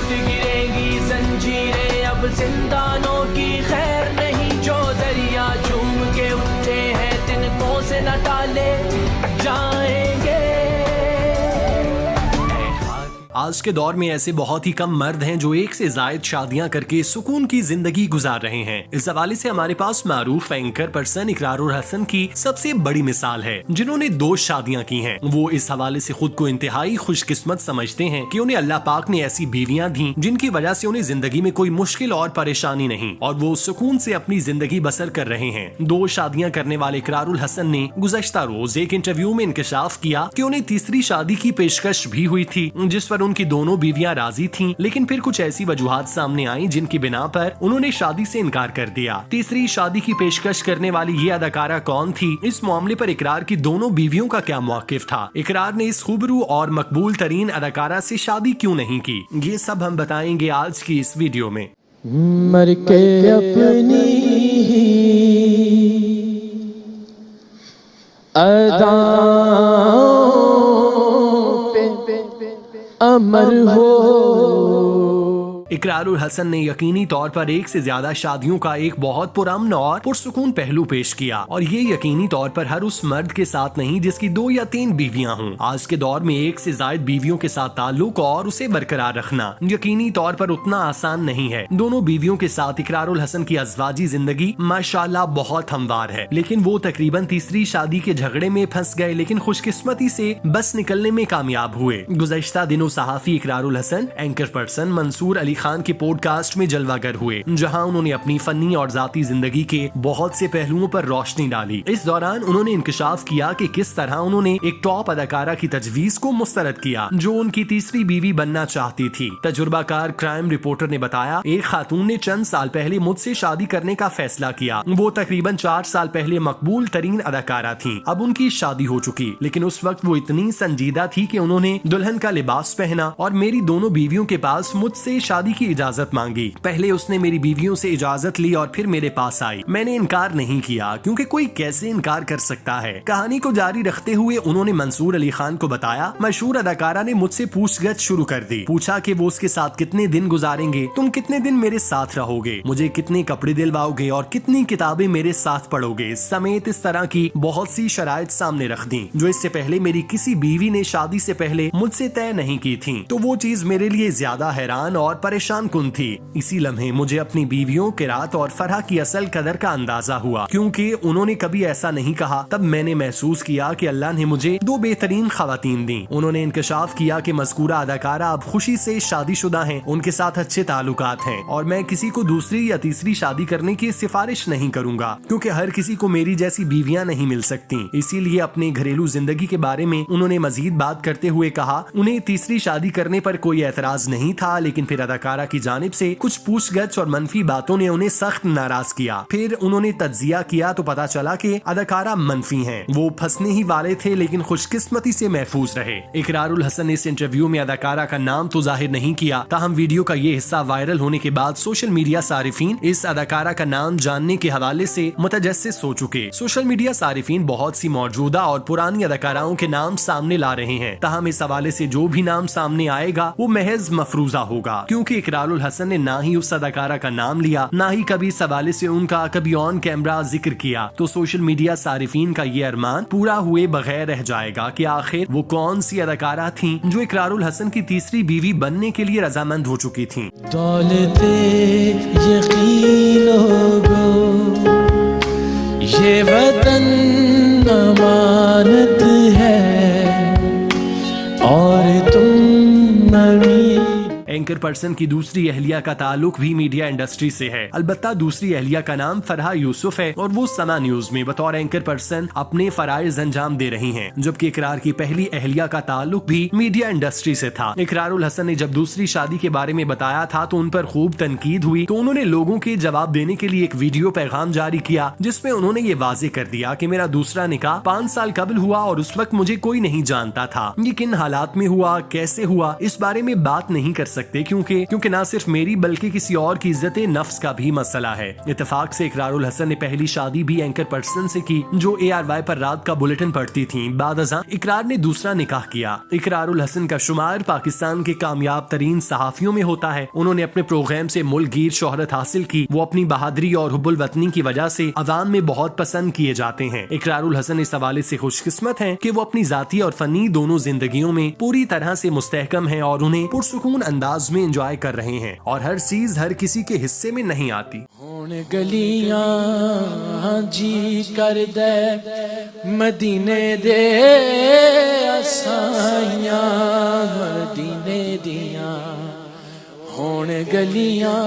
टूट गिरेंगी जंजीरें, अब जिंदानों की खैर नहीं। जो दरिया चूम के उठे हैं तिनकों से न टाले जाएंगे। आज के दौर में ऐसे बहुत ही कम मर्द हैं जो एक से जायद शादियां करके सुकून की जिंदगी गुजार रहे हैं। इस हवाले से हमारे पास मारूफ एंकर पर्सन इकरारुल हसन की सबसे बड़ी मिसाल है, जिन्होंने 2 शादियां की हैं। वो इस हवाले से खुद को इंतहाई खुशकिस्मत समझते हैं कि उन्हें अल्लाह पाक ने ऐसी बीवियां दी जिनकी वजह से उन्हें जिंदगी में कोई मुश्किल और परेशानी नहीं, और वो सुकून से अपनी जिंदगी बसर कर रहे हैं। 2 शादियां करने वाले इकरारुल हसन ने गुज़श्ता रोज एक इंटरव्यू में इंकशाफ किया कि उन्हें तीसरी शादी की पेशकश भी हुई थी, जिस पर उनकी दोनों बीवियां राजी थीं, लेकिन फिर कुछ ऐसी वजूहात सामने आई जिनकी बिना पर उन्होंने शादी से इनकार कर दिया। तीसरी शादी की पेशकश करने वाली ये अदाकारा कौन थी? इस मामले पर इकरार की दोनों बीवियों का क्या मौकिफ था? इकरार ने इस खूबरू और मकबूल तरीन अदाकारा से शादी क्यों नहीं की? ये सब हम बताएंगे आज की इस वीडियो में। मर के अपनी अदाओं पे अमर हो। इकरारुल हसन ने यकीनी तौर पर एक से ज्यादा शादियों का एक बहुत पुरअमन और पुरसुकून पहलू पेश किया, और ये यकीनी तौर पर हर उस मर्द के साथ नहीं जिसकी 2 या 3 बीवियां हों। आज के दौर में एक से ज्यादा बीवियों के साथ ताल्लुक और उसे बरकरार रखना यकीनी तौर पर उतना आसान नहीं है। दोनों बीवियों के साथ इकरारुल हसन की अज़वाजी जिंदगी माशाल्लाह बहुत हमवार है, लेकिन वो तकरीबन तीसरी शादी के झगड़े में फंस गए, लेकिन खुशकिस्मती से बस निकलने में कामयाब हुए। गुज़श्ता दिनों सहाफी इकरारुल हसन एंकर पर्सन मंसूर अली खान के पॉडकास्ट में जलवागर हुए, जहां उन्होंने अपनी फनी और जाती जिंदगी के बहुत से पहलुओं पर रोशनी डाली। इस दौरान उन्होंने इंकशाफ किया कि किस तरह उन्होंने एक टॉप अदाकारा की तजवीज को मुस्तरद किया जो उनकी तीसरी बीवी बनना चाहती थी। तजुर्बाकार क्राइम रिपोर्टर ने बताया, एक खातून ने चंद साल पहले मुझसे शादी करने का फैसला किया। वो तकरीबन 4 साल पहले मकबूल तरीन अदाकारा थी। अब उनकी शादी हो चुकी, लेकिन उस वक्त वो इतनी संजीदा थी कि उन्होंने दुल्हन का लिबास पहना और मेरी दोनों बीवियों के पास मुझसे शादी की इजाजत मांगी। पहले उसने मेरी बीवियों से इजाजत ली और फिर मेरे पास आई। मैंने इनकार नहीं किया, क्योंकि कोई कैसे इनकार कर सकता है। कहानी को जारी रखते हुए उन्होंने मंसूर अली खान को बताया, मशहूर अदाकारा ने मुझसे पूछगछ शुरू कर दी। पूछा कि वो उसके साथ कितने दिन गुजारेंगे, तुम कितने दिन मेरे साथ रहोगे, मुझे कितने कपड़े दिलवाओगे और कितनी किताबें मेरे साथ पढ़ोगे, समेत इस तरह की बहुत सी शराइत सामने रख दी जो इससे पहले मेरी किसी बीवी ने शादी से पहले मुझसे तय नहीं की थी। तो वो चीज मेरे लिए ज्यादा हैरान और परेशान कुन थी। इसी लम्हे मुझे अपनी बीवियों किरात और फरहा की असल कदर का अंदाजा हुआ, क्योंकि उन्होंने कभी ऐसा नहीं कहा। तब मैंने महसूस किया कि अल्लाह ने मुझे 2 बेहतरीन खवातीन दी। उन्होंने इंकशाफ किया कि मज़कूरा अदाकारा अब खुशी से शादीशुदा हैं, उनके साथ अच्छे ताल्लुकात हैं, और मैं किसी को दूसरी या तीसरी शादी करने की सिफारिश नहीं करूंगा, क्योंकि हर किसी को मेरी जैसी बीवियां नहीं मिल सकती। इसीलिए अपने घरेलू जिंदगी के बारे में उन्होंने मजीद बात करते हुए कहा, उन्हें तीसरी शादी करने पर कोई एतराज नहीं था, लेकिन फिर अदाकारा की जानिब से कुछ पूछगछ और मनफी बातों ने उन्हें सख्त नाराज किया। फिर उन्होंने तज्जिया किया तो पता चला कि अदाकारा मनफी हैं। वो फंसने ही वाले थे, लेकिन खुशकिस्मती से महफूज रहे। इकरारुल हसन ने इस इंटरव्यू में अदाकारा का नाम तो जाहिर नहीं किया, ताहम वीडियो का ये हिस्सा वायरल होने के बाद सोशल मीडिया सारिफीन इस अदाकारा का नाम जानने के हवाले से मुतजस्सिस हो चुके। सोशल मीडिया सारिफीन बहुत सी मौजूदा और पुरानी अदाकाराओं के नाम सामने ला रहे हैं, ताहम इस हवाले से जो भी नाम सामने आएगा वो महज मफरूजा होगा, क्योंकि इकरारुल हसन ने ना ही उस अदाकारा का नाम लिया, ना ही कभी इस हवाले से उनका कभी ऑन कैमरा जिक्र किया। तो सोशल मीडिया सारिफीन का ये अरमान पूरा हुए बगैर रह जाएगा कि आखिर वो कौन सी अदाकारा थी जो इकरारुल हसन की तीसरी बीवी बनने के लिए रजामंद हो चुकी थी। दौलते यकीन होगो ये वतन अमानत है और तुम अमीर। एंकर पर्सन की दूसरी अहलिया का ताल्लुक भी मीडिया इंडस्ट्री से है। अलबत्ता दूसरी अहलिया का नाम फरहा यूसुफ है और वो सना न्यूज में बतौर एंकर पर्सन अपने फराइज अंजाम दे रही हैं, जबकि इकरार की पहली अहलिया का ताल्लुक भी मीडिया इंडस्ट्री से था। इकरारुल हसन ने जब दूसरी शादी के बारे में बताया था तो उन पर खूब तनकीद हुई, तो उन्होंने लोगों के जवाब देने के लिए एक वीडियो पैगाम जारी किया जिसमें उन्होंने ये वाजे कर दिया कि मेरा दूसरा निकाह 5 साल कबल हुआ और उस वक्त मुझे कोई नहीं जानता था। ये किन हालात में हुआ, कैसे हुआ, इस बारे में बात नहीं कर सकता। सकते क्योंकि ना सिर्फ मेरी बल्कि किसी और की इज्जत नफ्स का भी मसला है। इत्तेफाक से इकरारुल हसन ने पहली शादी भी एंकर पर्सन से की जो ARY पर रात का बुलेटिन पढ़ती थी। बाद अज़ां इकरार ने दूसरा निकाह किया। इकरारुल हसन का शुमार पाकिस्तान के कामयाब तरीन सहाफियों में होता है। उन्होंने अपने प्रोग्राम से मुल्क गिर शोहरत हासिल की। वो अपनी बहादुरी और हुब्बुल वतनी की वजह से अवाम में बहुत पसंद किए जाते हैं। इकरारुल हसन इस हवाले से खुशकिस्मत हैं कि वो अपनी जाती और फनी दोनों जिंदगियों में पूरी तरह से मुस्तहकम हैं और उन्हें पुरसुकून अंदाज में एंजॉय कर रहे हैं और हर चीज हर किसी के हिस्से में नहीं आती। हुण गलियां जी कर दे मदीने दे असाइयां मदीने दियां हुण गलियां